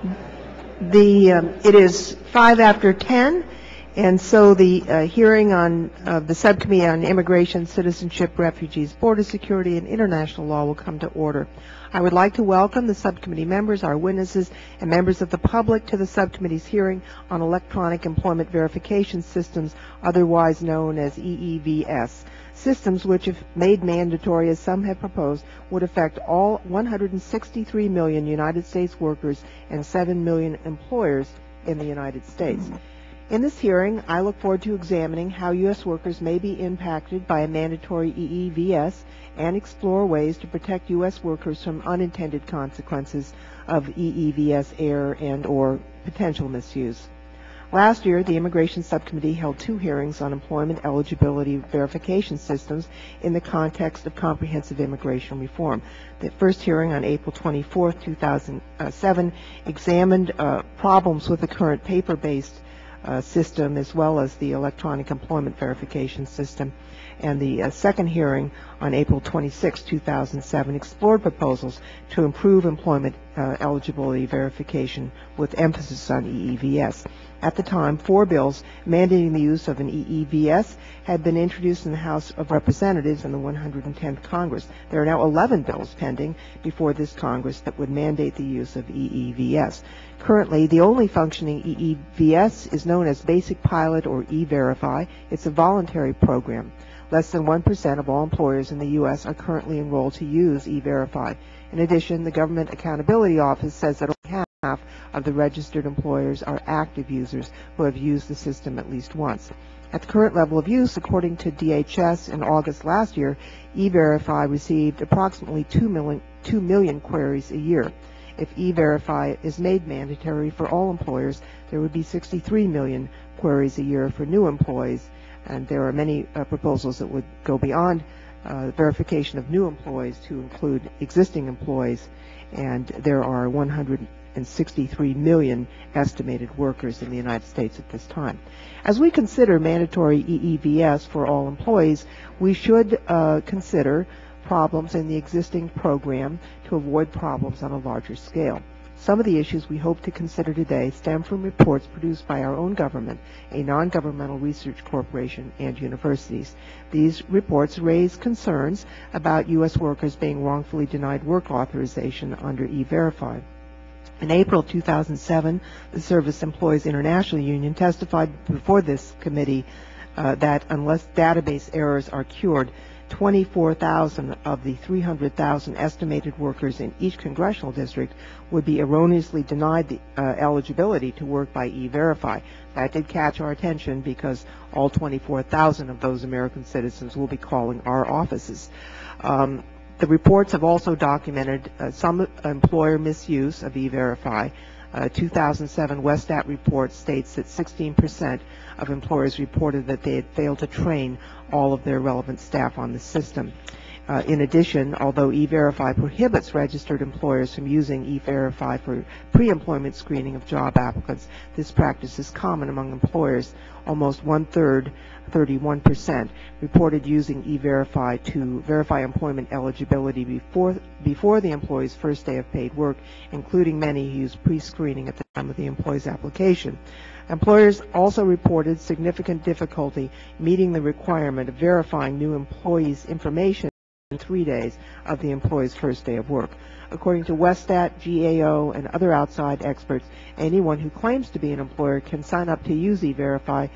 It is 5 after 10, and so the hearing on the Subcommittee on Immigration, Citizenship, Refugees, Border Security, and International Law will come to order. I would like to welcome the subcommittee members, our witnesses, and members of the public to the subcommittee's hearing on electronic employment verification systems, otherwise known as EEVS. Systems which, if made mandatory, as some have proposed, would affect all 163 million United States workers and 7 million employers in the United States. In this hearing, I look forward to examining how U.S. workers may be impacted by a mandatory EEVS and explore ways to protect U.S. workers from unintended consequences of EEVS error and/or potential misuse. Last year, the Immigration Subcommittee held 2 hearings on employment eligibility verification systems in the context of comprehensive immigration reform. The first hearing on April 24, 2007 examined problems with the current paper-based system as well as the electronic employment verification system. And the second hearing on April 26, 2007 explored proposals to improve employment eligibility verification with emphasis on EEVS. At the time, 4 bills mandating the use of an EEVS had been introduced in the House of Representatives in the 110th Congress. There are now 11 bills pending before this Congress that would mandate the use of EEVS. Currently, the only functioning EEVS is known as Basic Pilot or E-Verify. It's a voluntary program. Less than 1% of all employers in the U.S. are currently enrolled to use E-Verify. In addition, the Government Accountability Office says that only half of the registered employers are active users who have used the system at least once. At the current level of use, according to DHS in August last year, E-Verify received approximately 2 million queries a year. If E-Verify is made mandatory for all employers, there would be 63 million queries a year for new employees, and there are many proposals that would go beyond verification of new employees to include existing employees, and there are 163 million estimated workers in the United States at this time. As we consider mandatory EEVS for all employees, we should consider problems in the existing program to avoid problems on a larger scale. Some of the issues we hope to consider today stem from reports produced by our own government, a non-governmental research corporation, and universities. These reports raise concerns about U.S. workers being wrongfully denied work authorization under E-Verify. In April 2007, the Service Employees International Union testified before this committee that unless database errors are cured, 24,000 of the 300,000 estimated workers in each congressional district would be erroneously denied the eligibility to work by E-Verify. That did catch our attention because all 24,000 of those American citizens will be calling our offices. The reports have also documented some employer misuse of E-Verify. 2007 Westat report states that 16% of employers reported that they had failed to train all of their relevant staff on the system. In addition, although E-Verify prohibits registered employers from using E-Verify for pre-employment screening of job applicants, this practice is common among employers. Almost 1/3, 31%, reported using E-Verify to verify employment eligibility before the employee's first day of paid work, including many who use pre-screening at the time of the employee's application. Employers also reported significant difficulty meeting the requirement of verifying new employees' information in 3 days of the employee's first day of work. According to Westat, GAO, and other outside experts, anyone who claims to be an employer can sign up to use E-Verify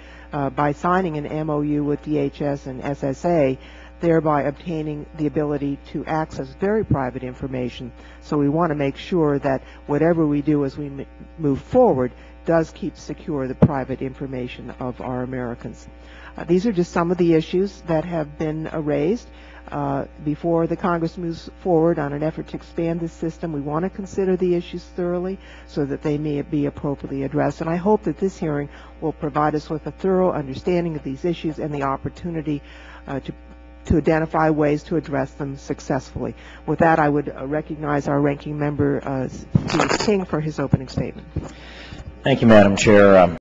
by signing an MOU with DHS and SSA, thereby obtaining the ability to access very private information. So we want to make sure that whatever we do as we move forward does keep secure the private information of our Americans. These are just some of the issues that have been raised. Before the Congress moves forward on an effort to expand this system, we want to consider the issues thoroughly so that they may be appropriately addressed. And I hope that this hearing will provide us with a thorough understanding of these issues and the opportunity to identify ways to address them successfully. With that, I would recognize our ranking member, Steve King, for his opening statement. Thank you, Madam Chair.